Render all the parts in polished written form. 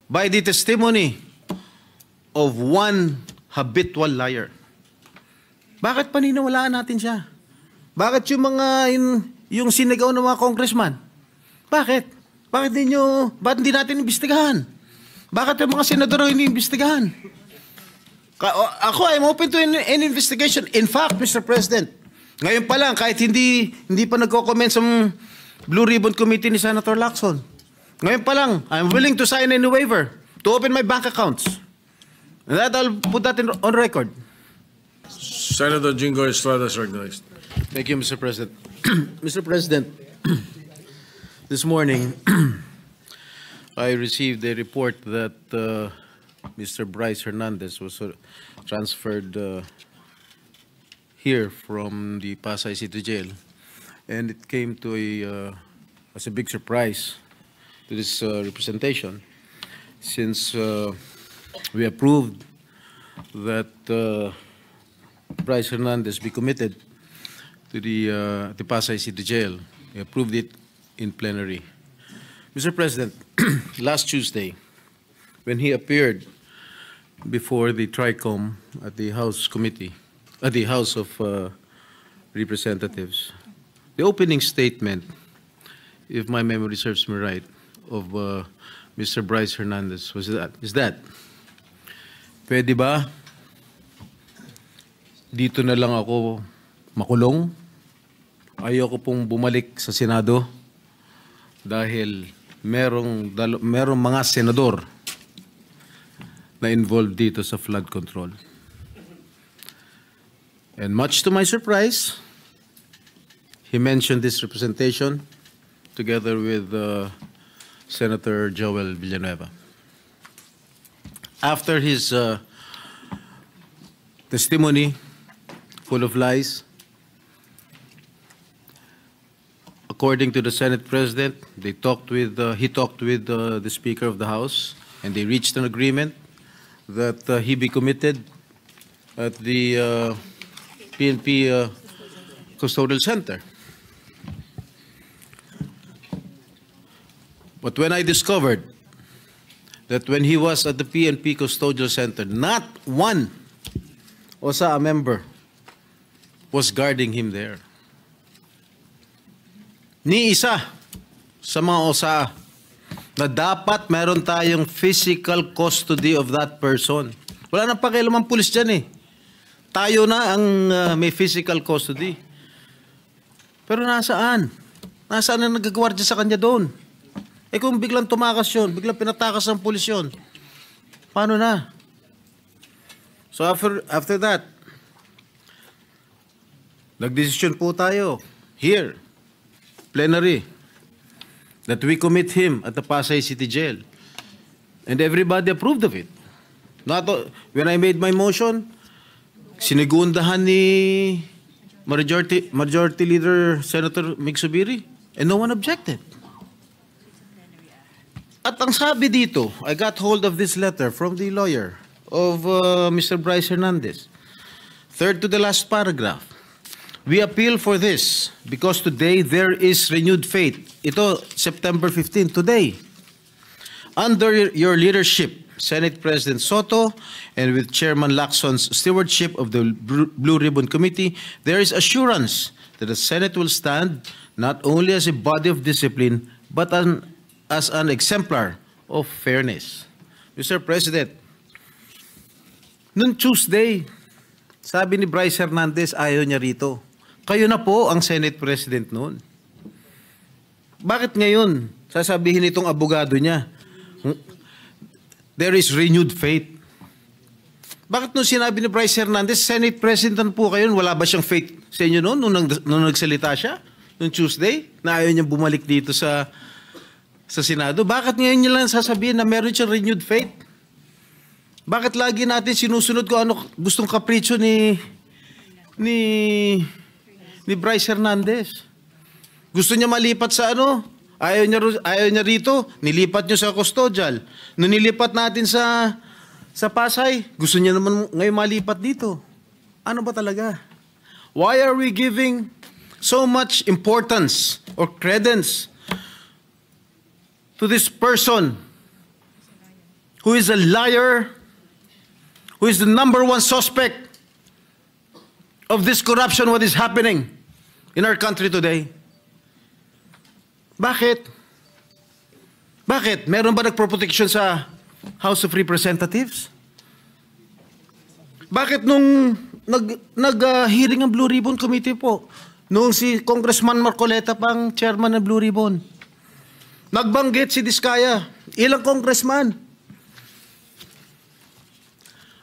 by the testimony of one habitual liar. Bakit paniniwalaan natin siya? Bakit yung yung sinigaw ng mga congressman? Bakit? Bakit hindi natin imbestigahan? Bakit yung mga senador ang iniimbestigahan? Ako, I'm open to any investigation. In fact, Mr. President, ngayon pa lang, kahit hindi pa nagko-comment sa Blue Ribbon Committee ni Senator Lacson, ngayon pa lang, I'm willing to sign any waiver to open my bank accounts. And that I'll put that on record. Senator Jingo Estrada is recognized. Thank you, Mr. President. Mr. President, this morning, I received a report that Mr. Bryce Hernandez was transferred here from the Pasay City Jail, and it came to as a big surprise to this representation, since we approved that Bryce Hernandez be committed to the Pasay City Jail. We approved it in plenary. Mr. President, last Tuesday, when he appeared before the TRICOM at the House Committee, at the House of Representatives, the opening statement, if my memory serves me right, of Mr. Bryce Hernandez is that, pwede ba dito na lang ako makulong? Ayoko pong bumalik sa Senado dahil merong mga senador na involved dito sa flood control. And much to my surprise, he mentioned this representation together with Senator Joel Villanueva. After his testimony, full of lies, according to the Senate President, he talked with the Speaker of the House, and they reached an agreement that he be committed at the PNP Custodial Center. But when I discovered that when he was at the PNP Custodial Center, not one OSA member was guarding him there. Ni isa sa mga OSA na dapat meron tayong physical custody of that person. Wala nang pakialam ang pulis dyan eh. Tayo na ang may physical custody. Pero nasaan? Nasaan na nagagwardya sa kanya doon? Eh kung biglang tumakas yun, biglang pinatakas ng pulis yun, paano na? So after that, nagdesisyon po tayo here, plenary, that we commit him at the Pasay City Jail. And everybody approved of it. When I made my motion, sinigundahan ni Majority Leader Senator Mig Zubiri, and no one objected. At ang sabi dito, I got hold of this letter from the lawyer of Mr. Bryce Hernandez. Third to the last paragraph. We appeal for this because today there is renewed faith. Ito, September 15, today. Under your leadership, Senate President Soto, and with Chairman Lacson's stewardship of the Blue Ribbon Committee, there is assurance that the Senate will stand not only as a body of discipline, but as an exemplar of fairness. Mr. President, noong Tuesday, sabi ni Bryce Hernandez, ayaw niya rito. Kayo na po ang Senate President noon. Bakit ngayon sasabihin itong abogado niya, there is renewed faith? Bakit nung sinabi ni Bryce Hernandez, Senate President po kayo, wala ba siyang faith sa inyo noon nung nagsalita siya? Noong Tuesday, na ayaw niya bumalik dito sa Senado? Bakit ngayon niya lang sasabihin na meron siyang renewed faith? Bakit lagi natin sinusunod kung ano gustong kapritsyo ni Bryce Hernandez? Gusto niya malipat sa ano? Ayaw niya rito, nilipat niyo sa custodial. Nung nilipat natin sa Pasay, gusto niya naman ngayon malipat dito. Ano ba talaga? Why are we giving so much importance or credence to this person who is a liar, who is the number one suspect of this corruption, what is happening in our country today. Bakit? Bakit? Meron ba nagproprotection sa House of Representatives? Bakit nung nag-hearing ang Blue Ribbon Committee po, nung si Congressman Marcoleta pang chairman ng Blue Ribbon, nagbanggit si Diskaya, ilang congressman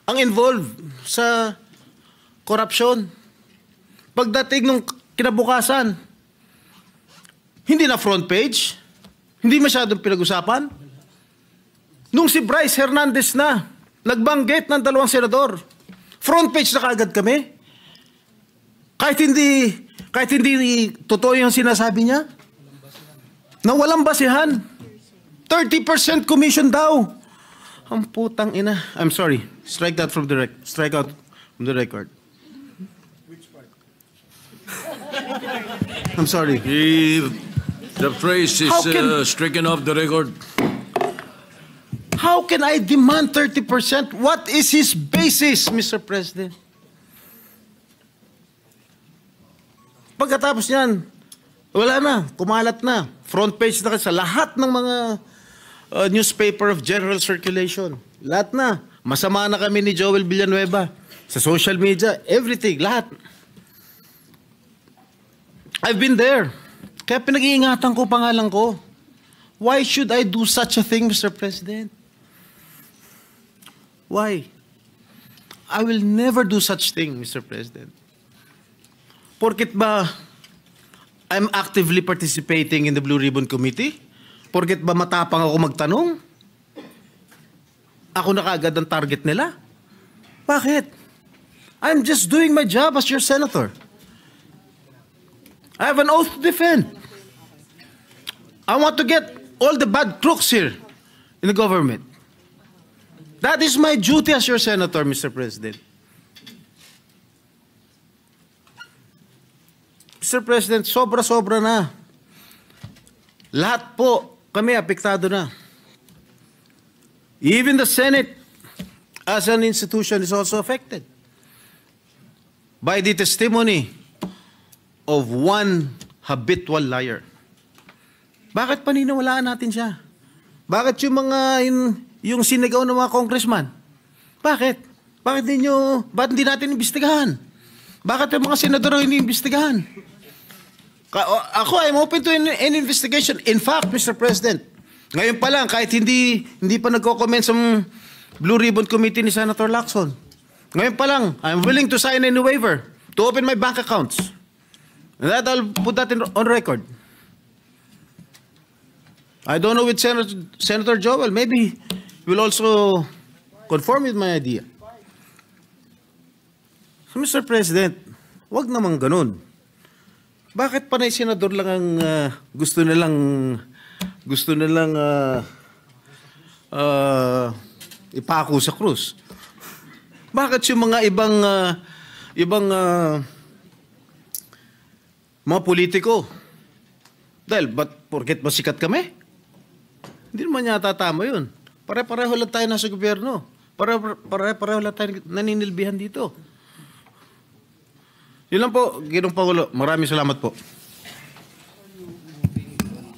ang involved sa corruption. Pagdating nung kinabukasan, hindi na front page, hindi masyadong pinag-usapan. Nung si Bryce Hernandez na, nagbanggit ng 2 senador, front page na kaagad kami. Kahit hindi totoo yung sinasabi niya, na walang basihan. 30% commission daw. Ang putang ina. I'm sorry. Strike that from the strike out from the record. I'm sorry. The phrase is stricken off the record. How can I demand 30%? What is his basis, Mr. President? Pagkatapos niyan, wala na, kumalat na. Front page na sa lahat ng mga newspaper of general circulation. Lahat na. Masama na kami ni Joel Villanueva. Sa social media, everything, lahat. I've been there. Kaya pinag-iingatan ko pangalan ko. Why should I do such a thing, Mr. President? Why? I will never do such thing, Mr. President. Porkit ba I'm actively participating in the Blue Ribbon Committee? Porkit ba matapang ako magtanong? Ako na kaagad ang target nila? Bakit? I'm just doing my job as your senator. I have an oath to defend. I want to get all the bad crooks here in the government. That is my duty as your senator, Mr. President. Mr. President, sobra-sobra na. Lahat po kami apektado na. Even the Senate as an institution is also affected by the testimony of one habitual liar. Bakit paniniwalaan natin siya? Bakit yung mga yung sinigaw ng mga congressman? Bakit? Bakit hindi natin imbestigahan? Bakit yung mga senador hindi imbestigahan? Ako, I'm open to an investigation. In fact, Mr. President, ngayon pa lang, kahit hindi pa nagko-comment sa Blue Ribbon Committee ni Senator Lacson, ngayon pa lang, I'm willing to sign any waiver to open my bank accounts. And that, I'll put that on record. I don't know with Senator Joel. Maybe he will also conform with my idea. So, Mr. President, wag naman ganun. Bakit panay senador lang ang gusto nilang ipako sa krus? Bakit yung mga ibang mga politiko? Dahil, porket masikat kami? Hindi naman yata tama yun. Pare-pareho lang tayo nasa gobyerno. Pare-pareho lang tayo naninilbihan dito. Yun lang po, Ginoong Pangulo. Maraming salamat po.